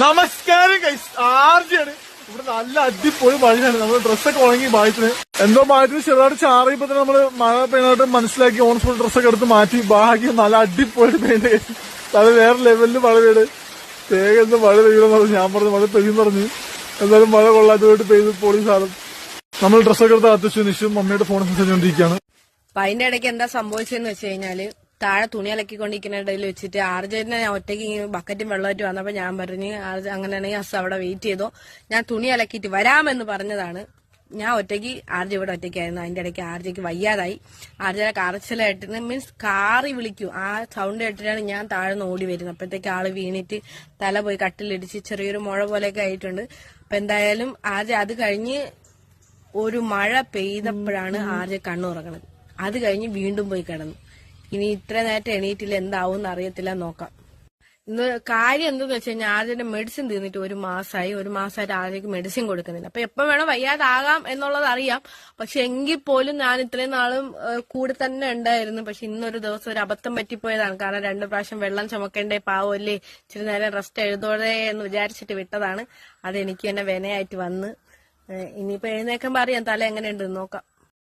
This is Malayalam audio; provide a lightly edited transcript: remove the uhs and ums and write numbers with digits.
നമസ്കാരം ഗൈസ്, ആർജിയാണ്. ഇവിടെ നല്ല അടിപൊളി മഴയാണ്. നമ്മള് ഡ്രസ്സൊക്കെ ഉണങ്ങി ഭാഗ്യത്തിന്. എന്തോ ഭാഗ്യത്തിന് ചെറുതായിട്ട് ചാറിയപ്പോ തന്നെ നമ്മള് മഴ പെയ്യാനായിട്ട് മനസ്സിലാക്കി ഓൺ സ്പോട്ട് ഡ്രസ്സൊക്കെ എടുത്ത് മാറ്റി. ഭാഗ്യം നല്ല അടിപൊളി പെയിന്റ്. അത് വേറെ ലെവലില് മഴ പെയ്ത് തേകന്ന് മഴ പെയ്യുമെന്ന് പറഞ്ഞു. ഞാൻ പറഞ്ഞു മഴ പെയ്യും പറഞ്ഞു. എന്തായാലും മഴ കൊള്ളാത്തതായിട്ട് പെയ്ത് പൊളി സാധനം. നമ്മൾ ഡ്രസ്സൊക്കെ എടുത്ത് അത്യാവശ്യം നിശ്ചയം മമ്മിയുടെ ഫോൺ സംസാരിച്ചുകൊണ്ടിരിക്കുകയാണ്. അപ്പൊ അതിന്റെ ഇടയ്ക്ക് എന്താ സംഭവിച്ചതെന്ന് വെച്ച് കഴിഞ്ഞാല് താഴെ തുണി അലക്കിക്കൊണ്ടിരിക്കുന്ന ഇടയിൽ വെച്ചിട്ട് ആർജേനെ ഞാൻ ഒറ്റയ്ക്ക് ബക്കറ്റും വെള്ളമായിട്ട് വന്നപ്പോ ഞാൻ പറഞ്ഞു അങ്ങനെയാണെങ്കിൽ അസ് അവിടെ വെയിറ്റ് ചെയ്തോ, ഞാൻ തുണി അലക്കിയിട്ട് വരാമെന്ന് പറഞ്ഞതാണ്. ഞാൻ ഒറ്റയ്ക്ക് ആർജ ഇവിടെ ഒറ്റയ്ക്കായിരുന്നു. അതിന്റെ ഇടയ്ക്ക് ആർജയ്ക്ക് വയ്യാതായി. ആർജയുടെ കരച്ചിലായിട്ട് മീൻസ് കാറി വിളിക്കൂ, ആ സൗണ്ട് കേട്ടിട്ടാണ് ഞാൻ താഴ്ന്ന് ഓടി വരുന്നത്. അപ്പോഴത്തേക്ക് ആള് വീണിട്ട് തല പോയി കട്ടിലിടിച്ച് ചെറിയൊരു മുഴ പോലെയൊക്കെ ആയിട്ടുണ്ട്. അപ്പൊ എന്തായാലും ആർജ അത് കഴിഞ്ഞ് ഒരു മഴ പെയ്തപ്പോഴാണ് ആർജ കണ്ണുറങ്ങണത്. അത് കഴിഞ്ഞ് വീണ്ടും പോയി കിടന്നു. ഇനി ഇത്ര നേരത്തെ എണീറ്റില്ല, എന്താവും അറിയത്തില്ല, നോക്കാം. ഇന്ന് കാര്യം എന്തെന്ന് വെച്ച് കഴിഞ്ഞാൽ ആദ്യത്തെ മെഡിസിൻ തീർന്നിട്ട് ഒരു മാസമായിട്ട് ആദ്യക്ക് മെഡിസിൻ കൊടുക്കുന്നില്ല. അപ്പൊ എപ്പം വേണം വയ്യാതാകാം എന്നുള്ളത് അറിയാം. പക്ഷെ എങ്കിൽ പോലും ഞാൻ ഇത്രയും നാളും കൂടെ തന്നെ ഉണ്ടായിരുന്നു. പക്ഷെ ഇന്നൊരു ദിവസം ഒരു അബദ്ധം പറ്റിപ്പോയതാണ്. കാരണം 2 പ്രാവശ്യം വെള്ളം ചുമക്കേണ്ടേ, പാവല്ലേ, ഇച്ചിരി നേരം റെസ്റ്റ് എഴുതോടെ എന്ന് വിചാരിച്ചിട്ട് വിട്ടതാണ്. അതെനിക്ക് തന്നെ വിനയായിട്ട് വന്ന്. ഇനിയിപ്പോ എഴുന്നേക്കുമ്പോ അറിയാം തല എങ്ങനെയുണ്ടെന്ന്, നോക്കാം.